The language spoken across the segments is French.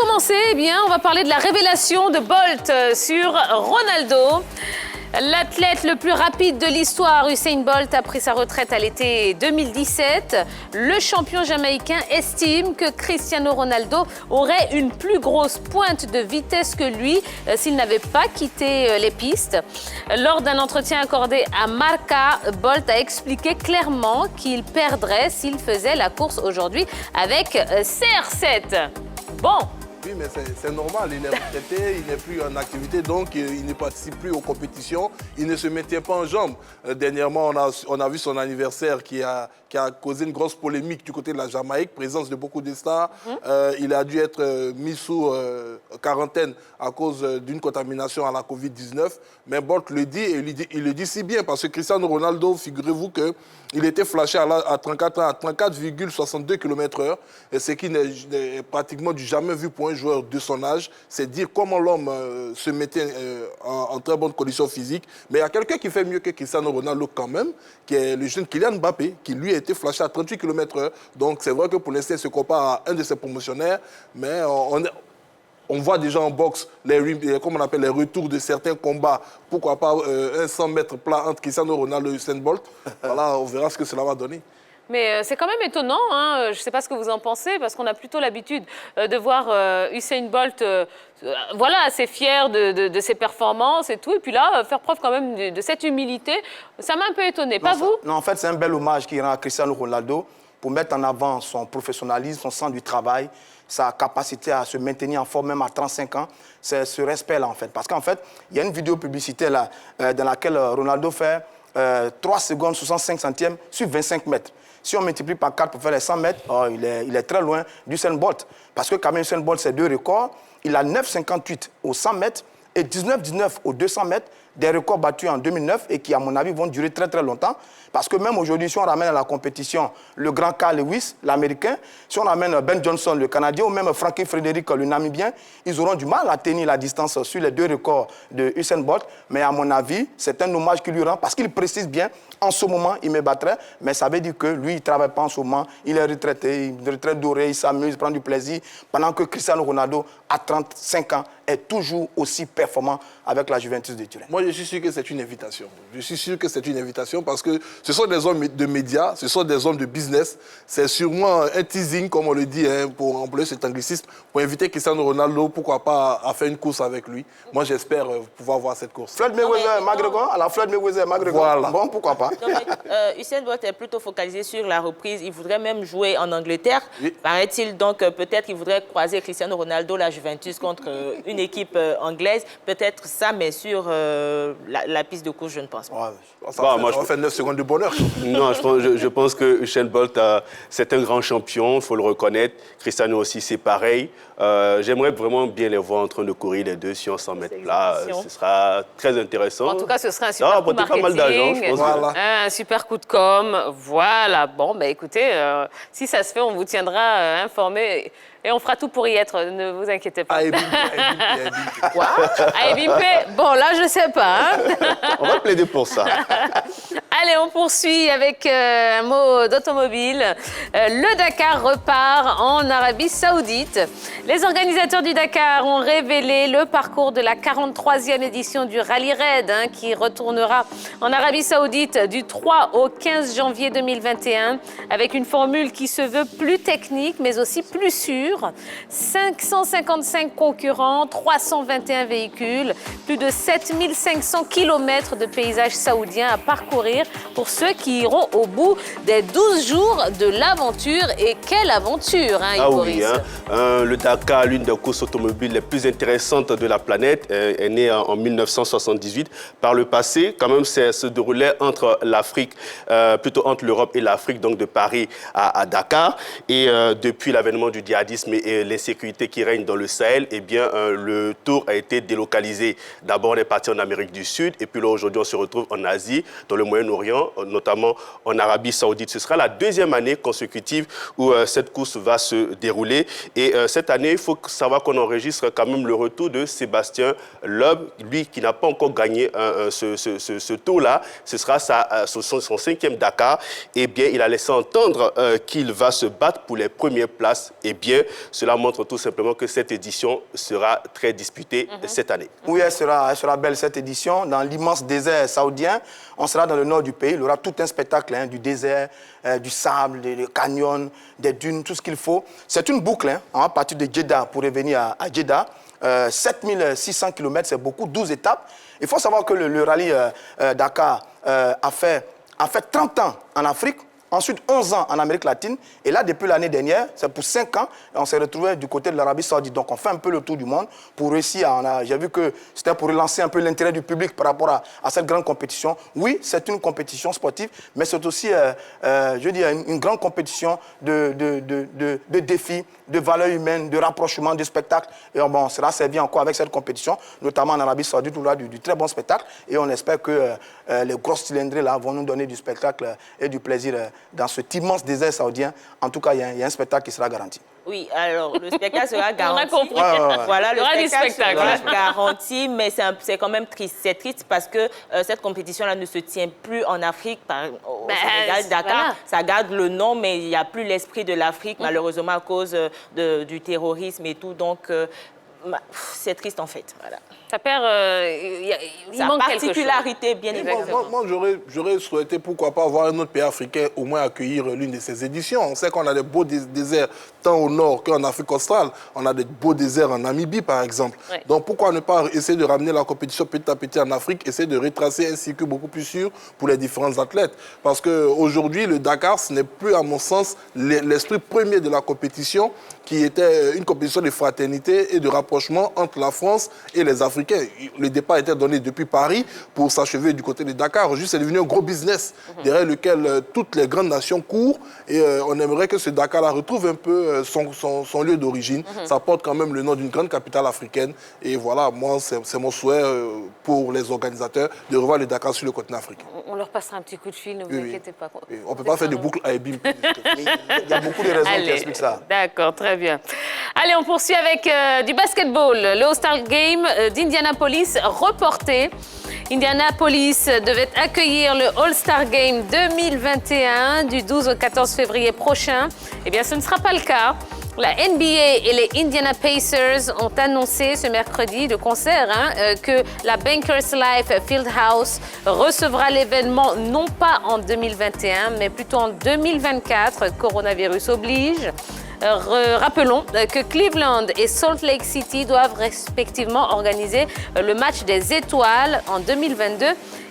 commencer, eh bien, on va parler de la révélation de Bolt sur Ronaldo. L'athlète le plus rapide de l'histoire, Usain Bolt, a pris sa retraite à l'été 2017. Le champion jamaïcain estime que Cristiano Ronaldo aurait une plus grosse pointe de vitesse que lui s'il n'avait pas quitté les pistes. Lors d'un entretien accordé à Marca, Bolt a expliqué clairement qu'il perdrait s'il faisait la course aujourd'hui avec CR7. Bon. Oui, mais c'est normal, il est retraité, il n'est plus en activité, donc il ne participe plus aux compétitions, il ne se maintient pas en jambes. Dernièrement, on a vu son anniversaire qui a causé une grosse polémique du côté de la Jamaïque, présence de beaucoup de stars. Il a dû être mis sous quarantaine à cause d'une contamination à la Covid-19. Mais Bolt le dit, et il le dit si bien, parce que Cristiano Ronaldo, figurez-vous qu'il était flashé à 34 ans, à 34,62 km/h, ce qui n'est pratiquement du jamais vu pour un joueur de son âge. C'est dire comment l'homme se mettait en très bonne condition physique. Mais il y a quelqu'un qui fait mieux que Cristiano Ronaldo quand même, qui est le jeune Kylian Mbappé, qui lui a été flashé à 38 km/h. Donc c'est vrai que pour l'instant, il se compare à un de ses promotionnaires, mais on voit déjà en boxe, comme on appelle les retours de certains combats. Pourquoi pas un 100 mètres plat entre Cristiano Ronaldo et Usain Bolt. Voilà, on verra ce que cela va donner. Mais c'est quand même étonnant, hein. Je ne sais pas ce que vous en pensez, parce qu'on a plutôt l'habitude de voir Usain Bolt assez fier de ses performances et tout. Et puis là, faire preuve quand même de cette humilité, ça m'a un peu étonné. Pas vous? Non, en fait, c'est un bel hommage qu'il rend à Cristiano Ronaldo pour mettre en avant son professionnalisme, son sens du travail, sa capacité à se maintenir en forme même à 35 ans. C'est ce respect-là, en fait. Parce qu'en fait, il y a une vidéo publicitaire là, dans laquelle Ronaldo fait 3 secondes 65 centièmes sur 25 mètres. Si on multiplie par 4 pour faire les 100 mètres, il est très loin d'Usain Bolt. Parce que quand même, Usain Bolt, c'est 2 records. Il a 9,58 aux 100 mètres et 19,19 aux 200 mètres. Des records battus en 2009 et qui, à mon avis, vont durer très, très longtemps. Parce que même aujourd'hui, si on ramène à la compétition le grand Carl Lewis, l'Américain, si on ramène Ben Johnson, le Canadien, ou même Frankie Frédéric, le Namibien, ils auront du mal à tenir la distance sur les 2 records de Usain Bolt. Mais à mon avis, c'est un hommage qu'il lui rend parce qu'il précise bien, en ce moment, il me battrait. Mais ça veut dire que lui, il ne travaille pas en ce moment. Il est retraité, une retraite dorée, il s'amuse, il prend du plaisir. Pendant que Cristiano Ronaldo, à 35 ans, est toujours aussi performant avec la Juventus de Turin. Moi, je suis sûr que c'est une invitation. Je suis sûr que c'est une invitation parce que ce sont des hommes de médias, ce sont des hommes de business. C'est sûrement un teasing, comme on le dit, hein, pour employer cet anglicisme, pour inviter Cristiano Ronaldo, pourquoi pas, à faire une course avec lui. Moi, j'espère pouvoir voir cette course. Floyd Mayweather, McGregor, à la Floyd Mayweather, McGregor. Voilà. Bon, pourquoi pas. Usain Bolt est plutôt focalisé sur la reprise. Il voudrait même jouer en Angleterre. Oui. Paraît-il, donc peut-être qu'il voudrait croiser Cristiano Ronaldo, la Juventus, contre une équipe anglaise. Peut-être ça, mais sur la piste de course, je ne pense pas. Ouais. Ça va faire 9 secondes de bonheur. Non, je pense que Usain Bolt, c'est un grand champion, il faut le reconnaître. Cristiano aussi, c'est pareil. J'aimerais vraiment bien les voir en train de courir les deux sur 100 mètres là. Ce sera très intéressant. En tout cas, ce sera un super coup marketing. Pas mal d'argent, je pense. Voilà. Un super coup de com. Voilà. Bon, écoutez, si ça se fait, on vous tiendra informé. Et on fera tout pour y être, ne vous inquiétez pas. Quoi? Bimpe, bon, là, je sais pas. Hein. On va plaider pour ça. Allez, on poursuit avec un mot d'automobile. Le Dakar repart en Arabie Saoudite. Les organisateurs du Dakar ont révélé le parcours de la 43e édition du Rallye Raid, qui retournera en Arabie Saoudite du 3 au 15 janvier 2021, avec une formule qui se veut plus technique, mais aussi plus sûre. 555 concurrents, 321 véhicules, plus de 7500 km de paysages saoudiens à parcourir pour ceux qui iront au bout des 12 jours de l'aventure. Et quelle aventure, oui, le Dakar, l'une des courses automobiles les plus intéressantes de la planète, est née en 1978. Par le passé, quand même, ça se déroulait entre l'Afrique, plutôt entre l'Europe et l'Afrique, donc de Paris à Dakar. Et depuis l'avènement du djihadisme et l'insécurité qui règne dans le Sahel, eh bien, le tour a été délocalisé. D'abord, on est parti en Amérique du Sud, et puis là, aujourd'hui, on se retrouve en Asie. organisée dans le Moyen-Orient, notamment en Arabie Saoudite. Ce sera la deuxième année consécutive où cette course va se dérouler. Et cette année, il faut savoir qu'on enregistre quand même le retour de Sébastien Loeb, lui qui n'a pas encore gagné ce tour-là. Ce sera son cinquième Dakar. Eh bien, il a laissé entendre qu'il va se battre pour les premières places. Eh bien, cela montre tout simplement que cette édition sera très disputée cette année. Oui, elle sera belle cette édition. Dans l'immense désert saoudien, on sera dans le nord du pays. Il y aura tout un spectacle, du désert, du sable, des canyons, des dunes, tout ce qu'il faut. C'est une boucle, à partir de Jeddah pour revenir à Jeddah. 7600 km, c'est beaucoup, 12 étapes. Il faut savoir que le rallye Dakar a fait 30 ans en Afrique. Ensuite, 11 ans en Amérique latine. Et là, depuis l'année dernière, c'est pour 5 ans. Et on s'est retrouvé du côté de l'Arabie Saoudite. Donc, on fait un peu le tour du monde pour réussir. J'ai vu que c'était pour relancer un peu l'intérêt du public par rapport à cette grande compétition. Oui, c'est une compétition sportive, mais c'est aussi, je veux dire, une grande compétition de défis, de valeurs humaines, de rapprochement, de spectacle. Et bon, on sera servi encore avec cette compétition, notamment en Arabie Saoudite, où il y aura du très bon spectacle. Et on espère que les grosses cylindrées là vont nous donner du spectacle et du plaisir dans cet immense désert saoudien. En tout cas, il y a un spectacle qui sera garanti. Oui, alors le spectacle sera garanti. On a compris. Voilà, il y aura le spectacle sera spectacle. garanti, mais c'est quand même triste. C'est triste parce que cette compétition-là ne se tient plus en Afrique, au Sénégal, Dakar. Voilà. Ça garde le nom, mais il n'y a plus l'esprit de l'Afrique, malheureusement, à cause du terrorisme et tout. Donc, c'est triste en fait. Voilà. Ça perd, il manque quelque chose. Particularité, bien évidemment. Moi, j'aurais souhaité, pourquoi pas, voir un autre pays africain au moins accueillir l'une de ces éditions. On sait qu'on a des beaux déserts tant au nord qu'en Afrique australe. On a des beaux déserts en Namibie, par exemple. Ouais. Donc, pourquoi ne pas essayer de ramener la compétition petit à petit en Afrique, essayer de retracer un circuit beaucoup plus sûr pour les différents athlètes. Parce qu'aujourd'hui, le Dakar, ce n'est plus, à mon sens, l'esprit premier de la compétition, qui était une compétition de fraternité et de rapprochement entre la France et les Africains. Le départ était donné depuis Paris pour s'achever du côté de Dakar. Juste, c'est devenu un gros business derrière lequel toutes les grandes nations courent. Et on aimerait que ce Dakar-là retrouve un peu son lieu d'origine. Ça porte quand même le nom d'une grande capitale africaine. Et voilà, moi, c'est mon souhait pour les organisateurs de revoir le Dakar sur le continent africain. On leur passera un petit coup de fil, ne vous inquiétez pas. Oui, on ne peut pas faire de boucle à Ebim. Il y a beaucoup de raisons qui expliquent ça. D'accord, très bien. Allez, on poursuit avec du basketball. Le All-Star Game d'Indianapolis reporté. Indianapolis devait accueillir le All-Star Game 2021 du 12 au 14 février prochain. Eh bien, ce ne sera pas le cas. La NBA et les Indiana Pacers ont annoncé ce mercredi de concert que la Bankers Life Fieldhouse recevra l'événement non pas en 2021, mais plutôt en 2024. Coronavirus oblige. Rappelons que Cleveland et Salt Lake City doivent respectivement organiser le match des étoiles en 2022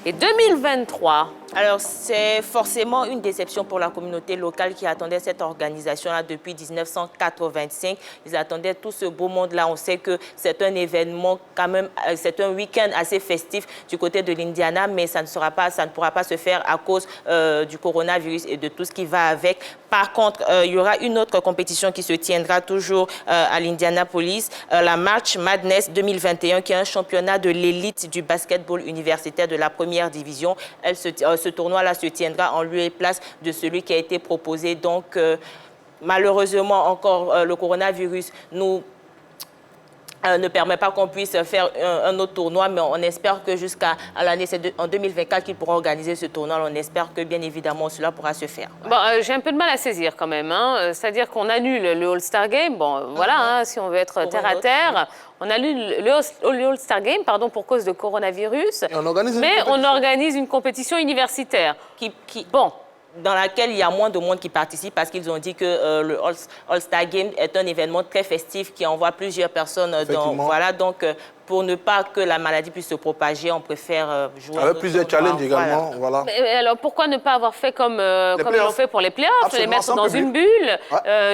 et 2023. Alors, c'est forcément une déception pour la communauté locale qui attendait cette organisation-là depuis 1985. Ils attendaient tout ce beau monde-là. On sait que c'est un événement, quand même, c'est un week-end assez festif du côté de l'Indiana, mais ça ne pourra pas se faire à cause du coronavirus et de tout ce qui va avec. Par contre, il y aura une autre compétition qui se tiendra toujours à l'Indianapolis, la March Madness 2021, qui est un championnat de l'élite du basketball universitaire de la première division. Ce tournoi-là se tiendra en lieu et place de celui qui a été proposé. Donc, malheureusement, encore, le coronavirus ne permet pas qu'on puisse faire un autre tournoi, mais on espère que jusqu'à l'année, c'est en 2024 qu'ils pourront organiser ce tournoi. On espère que, bien évidemment, cela pourra se faire. Bon, j'ai un peu de mal à saisir quand même. C'est-à-dire qu'on annule le All-Star Game. Bon, voilà, si on veut être terre à terre. On annule le All-Star Game, pour cause de coronavirus. Et on organise on organise une compétition universitaire. Dans laquelle il y a moins de monde qui participe parce qu'ils ont dit que le All-Star Game est un événement très festif qui envoie plusieurs personnes. Donc, pour ne pas que la maladie puisse se propager, on préfère jouer. Avec plusieurs challenges également, voilà. Mais alors, pourquoi ne pas avoir fait comme ils l'ont fait pour les playoffs, les mettre dans une bulle,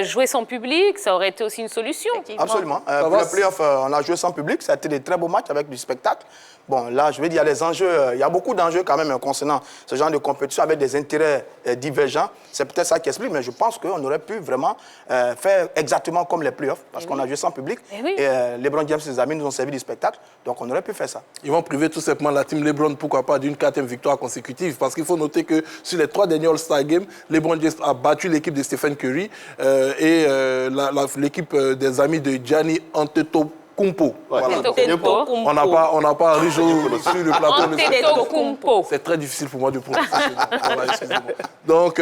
jouer sans public, ça aurait été aussi une solution. Absolument. Pour les playoffs, on a joué sans public, ça a été des très beaux matchs avec du spectacle. Bon, là, je veux dire, il y a des enjeux, il y a beaucoup d'enjeux quand même concernant ce genre de compétition avec des intérêts divergents. C'est peut-être ça qui explique, mais je pense qu'on aurait pu vraiment faire exactement comme les playoffs, parce qu'on a joué sans public. Et LeBron James et ses amis nous ont servi du spectacle. spectacle. Donc on aurait pu faire ça. Ils vont priver tout simplement la team LeBron, pourquoi pas, d'une 4e victoire consécutive. Parce qu'il faut noter que sur les 3 derniers All-Star Games, LeBron James a battu l'équipe de Stephen Curry et l'équipe des amis de Gianni Antetokounmpo. Ouais. Voilà. Antetokounmpo. On n'a pas Rijo sur le plateau. Antetokounmpo. C'est très difficile pour moi de prononcer. Voilà, excusez-moi. Donc,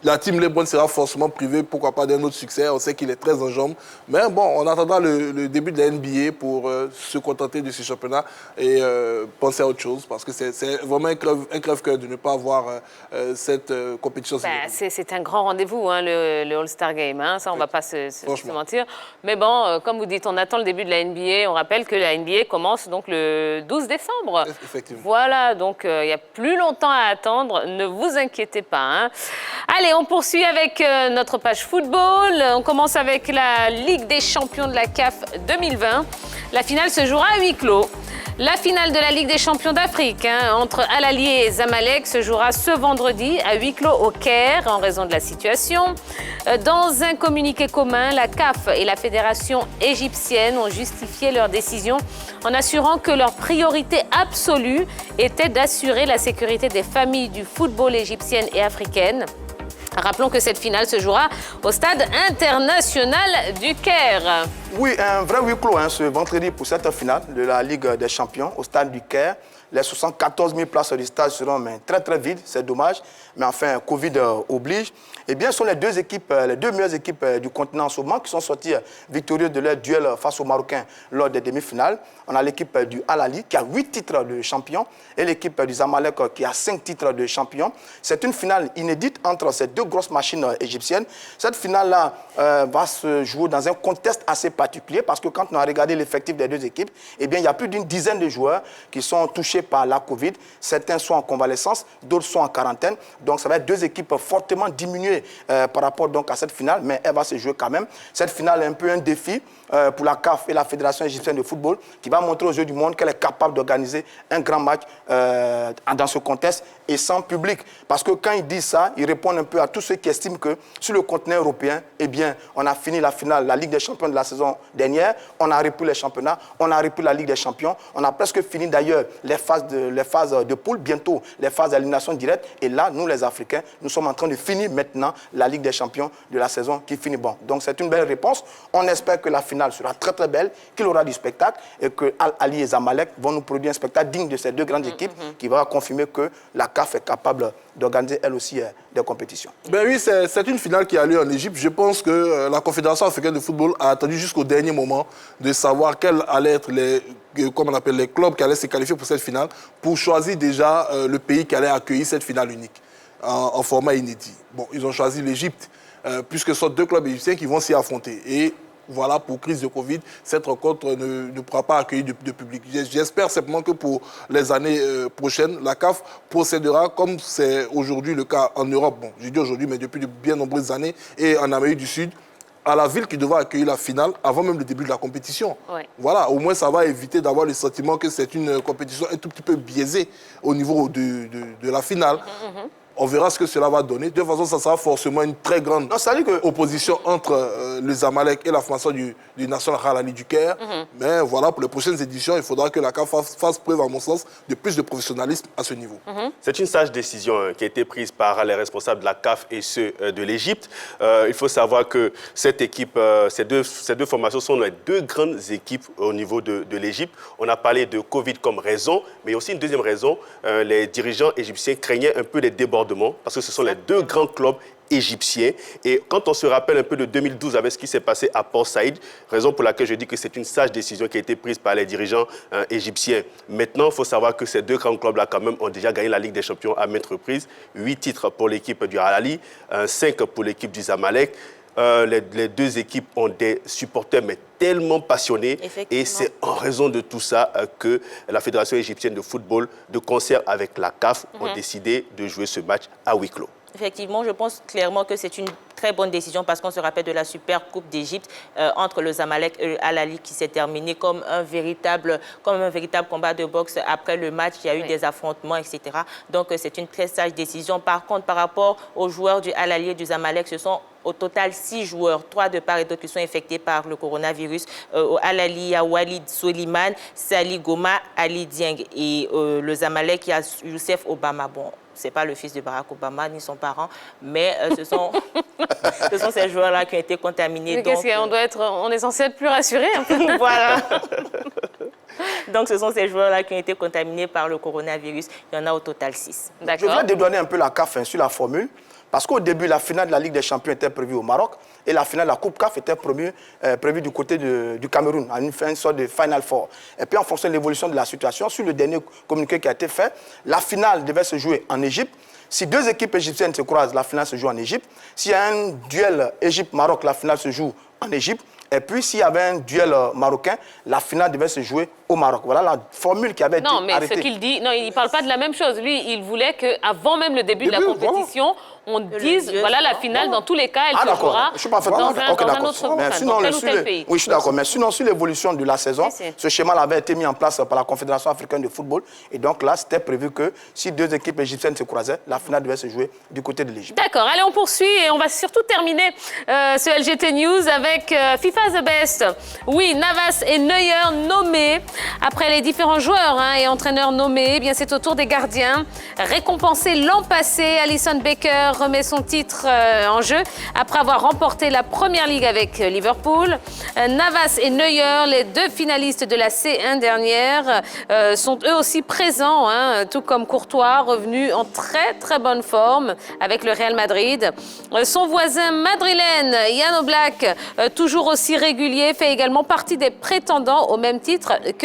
la team LeBron sera forcément privée, pourquoi pas, d'un autre succès. On sait qu'il est très en jambes. Mais bon, on attendra le début de la NBA pour se contenter de ce championnat et penser à autre chose. Parce que c'est vraiment un crève-cœur de ne pas avoir cette compétition. C'est un grand rendez-vous, hein, le All-Star Game. Hein. Ça, on ne va pas se mentir. Mais bon, comme vous dites, on attend le début de la NBA. On rappelle que la NBA commence donc le 12 décembre. Effectivement. Voilà, donc il y a plus longtemps à attendre. Ne vous inquiétez pas. Hein. Allez, on poursuit avec notre page football. On commence avec la Ligue des champions de la CAF 2020. La finale se jouera à huis clos. La finale de la Ligue des champions d'Afrique entre Al Ahly et Zamalek se jouera ce vendredi à huis clos au Caire en raison de la situation. Dans un communiqué commun, la CAF et la fédération égyptienne ont justifié leur décision en assurant que leur priorité absolue était d'assurer la sécurité des familles du football égyptienne et africaine. Rappelons que cette finale se jouera au stade international du Caire. Oui, un vrai huis clos ce vendredi pour cette finale de la Ligue des champions au stade du Caire. Les 74 000 places du stade seront très très vides, c'est dommage. Mais enfin, Covid oblige. Eh bien, ce sont les deux meilleures équipes du continent en ce moment qui sont sorties victorieuses de leur duel face aux Marocains lors des demi-finales. On a l'équipe du Al Ahly qui a 8 titres de champion et l'équipe du Zamalek qui a 5 titres de champion. C'est une finale inédite entre ces deux grosses machines égyptiennes. Cette finale-là va se jouer dans un contexte assez particulier parce que quand on a regardé l'effectif des deux équipes, eh bien, il y a plus d'une dizaine de joueurs qui sont touchés par la Covid. Certains sont en convalescence, d'autres sont en quarantaine. Donc, ça va être deux équipes fortement diminuées par rapport donc, à cette finale, mais elle va se jouer quand même. Cette finale est un peu un défi pour la CAF et la Fédération égyptienne de football qui va montrer aux yeux du monde qu'elle est capable d'organiser un grand match dans ce contexte et sans public. Parce que quand ils disent ça, ils répondent un peu à tous ceux qui estiment que sur le continent européen, eh bien, on a fini la finale, la Ligue des champions de la saison dernière, on a repris les championnats, on a repris la Ligue des champions, on a presque fini d'ailleurs les phases de poule, bientôt les phases d'élimination directe. Et là, nous les Africains, nous sommes en train de finir maintenant la Ligue des champions de la saison qui finit bon. Donc c'est une belle réponse. On espère que la finale sera très très belle, qu'il y aura du spectacle et que Al Ahly et Zamalek vont nous produire un spectacle digne de ces deux grandes équipes qui va confirmer que la CAF est capable d'organiser elle aussi des compétitions. Ben oui, c'est une finale qui a lieu en Égypte. Je pense que la Confédération africaine de football a attendu jusqu'au dernier moment de savoir quels allaient être les clubs qui allaient se qualifier pour cette finale pour choisir déjà le pays qui allait accueillir cette finale unique en format inédit. Bon, ils ont choisi l'Égypte puisque ce sont deux clubs égyptiens qui vont s'y affronter. Et voilà, pour crise de Covid, cette rencontre ne pourra pas accueillir de public. J'espère simplement que pour les années prochaines, la CAF procédera, comme c'est aujourd'hui le cas en Europe, bon, je dis aujourd'hui, mais depuis de bien nombreuses années, et en Amérique du Sud, à la ville qui devra accueillir la finale avant même le début de la compétition. Ouais. Voilà, au moins ça va éviter d'avoir le sentiment que c'est une compétition un tout petit peu biaisée au niveau de la finale. On verra ce que cela va donner. De toute façon, ça sera forcément une très grande opposition entre le Zamalek et la formation du National Al Ahly du Caire. Mais voilà, pour les prochaines éditions, il faudra que la CAF fasse preuve, à mon sens, de plus de professionnalisme à ce niveau. C'est une sage décision qui a été prise par les responsables de la CAF et ceux de l'Égypte. Il faut savoir que cette équipe, ces deux formations sont les deux grandes équipes au niveau de l'Égypte. On a parlé de Covid comme raison, mais aussi une deuxième raison, les dirigeants égyptiens craignaient un peu les débordements parce que ce sont les deux grands clubs égyptiens. Et quand on se rappelle un peu de 2012 avec ce qui s'est passé à Port Saïd, raison pour laquelle je dis que c'est une sage décision qui a été prise par les dirigeants égyptiens. Maintenant, il faut savoir que ces deux grands clubs-là, quand même, ont déjà gagné la Ligue des champions à maintes reprises. 8 titres pour l'équipe du Al Ahly, 5 pour l'équipe du Zamalek. Les deux équipes ont des supporters mais tellement passionnés et c'est en raison de tout ça que la Fédération égyptienne de football, de concert avec la CAF, ont décidé de jouer ce match à huis clos. Effectivement, je pense clairement que c'est une très bonne décision parce qu'on se rappelle de la Super Coupe d'Égypte entre le Zamalek et Al Ahly qui s'est terminé comme un véritable combat de boxe. Après le match, il y a eu des affrontements, etc. Donc, c'est une très sage décision. Par contre, par rapport aux joueurs du Al Ahly et du Zamalek, ce sont au total 6 joueurs, 3 de part et d'autre qui sont infectés par le coronavirus. Au Al Ahly, il y a Walid Soliman, Sali Goma, Ali Dieng. Et le Zamalek, il y a Youssef Obama. Bon, ce n'est pas le fils de Barack Obama ni son parent, mais ce sont ces joueurs-là qui ont été contaminés. Donc, on est censé être plus rassurés. Voilà. Donc, ce sont ces joueurs-là qui ont été contaminés par le coronavirus. Il y en a au total 6. Je voudrais dédouaner un peu la CAF sur la formule. Parce qu'au début, la finale de la Ligue des Champions était prévue au Maroc et la finale de la Coupe CAF était prévue du côté du Cameroun, en une sorte de Final Four. Et puis, en fonction de l'évolution de la situation, sur le dernier communiqué qui a été fait, la finale devait se jouer en Égypte. Si 2 équipes égyptiennes se croisent, la finale se joue en Égypte. S'il y a un duel Égypte-Maroc, la finale se joue en Égypte. Et puis, s'il y avait un duel marocain, la finale devait se jouer au Maroc. Voilà la formule qui avait été arrêtée. Non, mais ce qu'il dit, non, il ne parle pas de la même chose. Lui, il voulait qu'avant même le début de la compétition, on dise, voilà, la finale, dans tous les cas, elle se jouera dans un autre pays. Oui, je suis d'accord. Mais sinon, sur l'évolution de la saison, ce schéma avait été mis en place par la Confédération africaine de football. Et donc là, c'était prévu que si 2 équipes égyptiennes se croisaient, la finale devait se jouer du côté de l'Égypte. D'accord. Allez, on poursuit et on va surtout terminer ce LGT News avec FIFA The Best. Oui, Navas et Neuer nommés. Après les différents joueurs et entraîneurs nommés, eh bien c'est au tour des gardiens. Récompensé l'an passé, Alisson Becker remet son titre en jeu après avoir remporté la Première Ligue avec Liverpool. Navas et Neuer, les 2 finalistes de la C1 dernière, sont eux aussi présents, tout comme Courtois, revenu en très très bonne forme avec le Real Madrid. Son voisin madrilène, Jan Oblak, toujours aussi régulier, fait également partie des prétendants au même titre que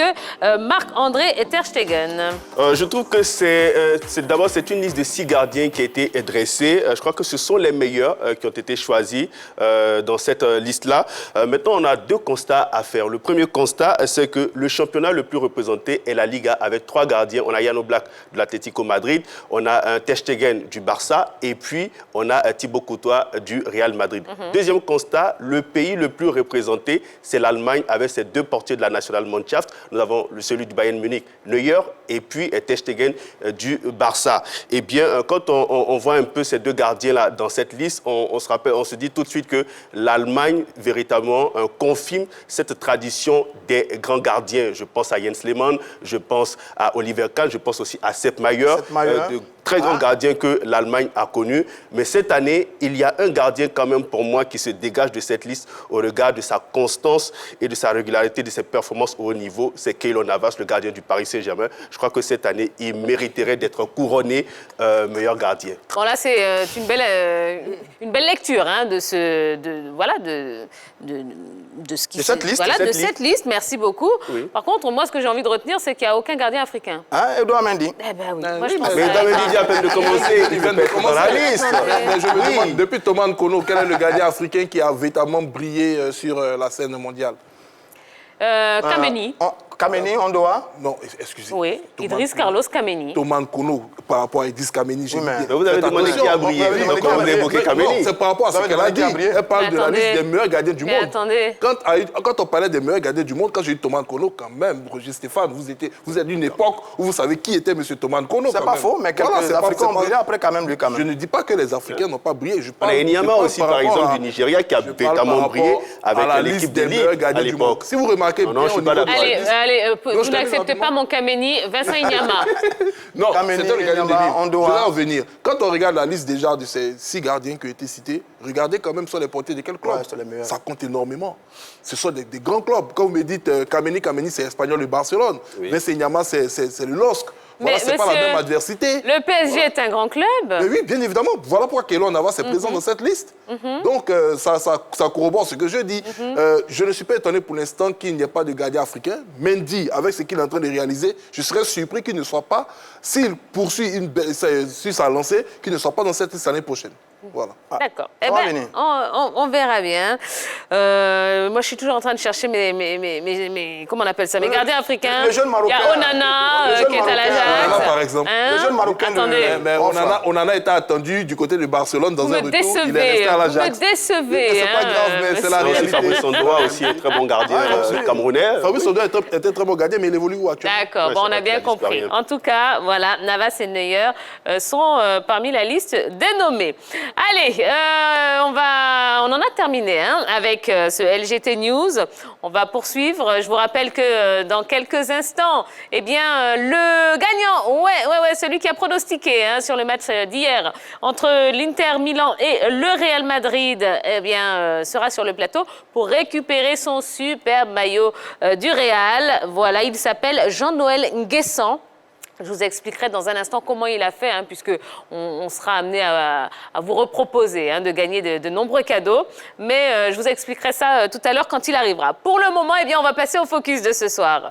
Marc-André Ter Stegen. Je trouve que d'abord c'est une liste de 6 gardiens qui a été dressée. Je crois que ce sont les meilleurs qui ont été choisis dans cette liste-là. Maintenant, on a 2 constats à faire. Le premier constat, c'est que le championnat le plus représenté est la Liga avec 3 gardiens. On a Jan Oblak de l'Atlético Madrid, on a Ter Stegen du Barça et puis on a Thibaut Courtois du Real Madrid. Deuxième constat, le pays le plus représenté, c'est l'Allemagne avec ses 2 portiers de la National Mannschaft. Nous avons celui du Bayern Munich, Neuer, et puis Ter Stegen du Barça. Eh bien, quand on voit un peu ces 2 gardiens-là dans cette liste, on se dit tout de suite que l'Allemagne, véritablement, confirme cette tradition des grands gardiens. Je pense à Jens Lehmann, je pense à Oliver Kahn, je pense aussi à Sepp Maier, de très grands gardiens que l'Allemagne a connus. Mais cette année, il y a un gardien quand même pour moi qui se dégage de cette liste au regard de sa constance et de sa régularité, de ses performances au haut niveau. C'est Keylor Navas, le gardien du Paris Saint-Germain. Je crois que cette année, il mériterait d'être couronné meilleur gardien. Bon, là, c'est une belle lecture de cette liste. Merci beaucoup. Oui. Par contre, moi, ce que j'ai envie de retenir, c'est qu'il n'y a aucun gardien africain. Edouard Mendy. Eh ben oui. Moi, je pense mais Edouard Mendy à peine de commencer. Il vient de commencer la liste. Mais je me demande, depuis Thomas Nkono, quel est le gardien africain qui a véritablement brillé sur la scène mondiale? Kameni. Kameni, Ondoa? Non, excusez-moi. Oui, Idriss Carlos Kameni. Thomas Nkono, par rapport à Idriss Kameni. Oui, mais vous avez demandé qui a brillé. Donc, vous avez évoqué Kameni. C'est par rapport à ce qu'elle a dit. Elle parle de la liste des meilleurs gardiens du monde. Attendez. Quand on parlait des meilleurs gardiens du monde, quand j'ai dit Thomas Nkono, quand même, Roger Stéphane, vous êtes d'une époque où vous savez qui était M. Thomas Nkono. C'est pas faux, mais quelques Africains ont brillé après quand même lui. Je ne dis pas que les Africains n'ont pas brillé. On a Enyama aussi, par exemple, du Nigeria, qui a véritablement brillé avec l'équipe de Lille à l'époque. Si vous remarquez bien, allez, vous n'acceptez pas mon Kameni, Vincent Enyama. Non, c'est un gardien de Lille. Je vais en venir. Quand on regarde la liste déjà de ces 6 gardiens qui ont été cités, regardez quand même sur les portiers de quel club. Ça compte énormément. Ce sont des grands clubs. Quand vous me dites Kameni, c'est Espagnol de Barcelone. Vincent Enyama, c'est le LOSC. Voilà, c'est pas la même adversité. Le PSG est un grand club. Mais oui, bien évidemment. Voilà pourquoi Keylor Navas est présent dans cette liste. Donc, ça corrobore ce que je dis. Je ne suis pas étonné pour l'instant qu'il n'y ait pas de gardien africain. Mendy, avec ce qu'il est en train de réaliser, je serais surpris qu'il ne soit pas, s'il poursuit sur sa lancée, qu'il ne soit pas dans cette liste l'année prochaine. Voilà. D'accord. ça Eh va ben, venir. on verra bien. Moi, je suis toujours en train de chercher mes comment on appelle ça, mes gardiens africains. le jeune Marocain. Il y a Onana Le jeune qui est à Marocain. l'Ajax. Onana, par exemple. Hein? Le jeune Marocain de- Attendez. Mais Onana était attendu du côté de Barcelone dans Vous un me retour. Il est décevez. resté à Vous me l'Ajax. décevez. Mais c'est pas hein, grave, mais c'est la monsieur. réalité. Fabrice Ondoa aussi est très bon gardien camerounais. Fabrice Ondoa était très bon gardien, mais il évolue où actuellement? D'accord, Ouais, bon, c'est on a vrai bien qu'il a disparu compris. un peu. En tout cas, voilà, Navas et Neuer sont parmi la liste des nommés. Allez, on en a terminé hein, avec ce LGT News. On va poursuivre. Je vous rappelle que dans quelques instants, eh bien, le gagnant, celui qui a pronostiqué hein, sur le match d'hier entre l'Inter Milan et le Real Madrid, eh bien, sera sur le plateau pour récupérer son superbe maillot du Real. Voilà, il s'appelle Jean-Noël Nguessan. Je vous expliquerai dans un instant comment il a fait, hein, puisque on sera amené à vous reproposer hein, de gagner de nombreux cadeaux. Mais je vous expliquerai ça tout à l'heure quand il arrivera. Pour le moment, eh bien, on va passer au focus de ce soir.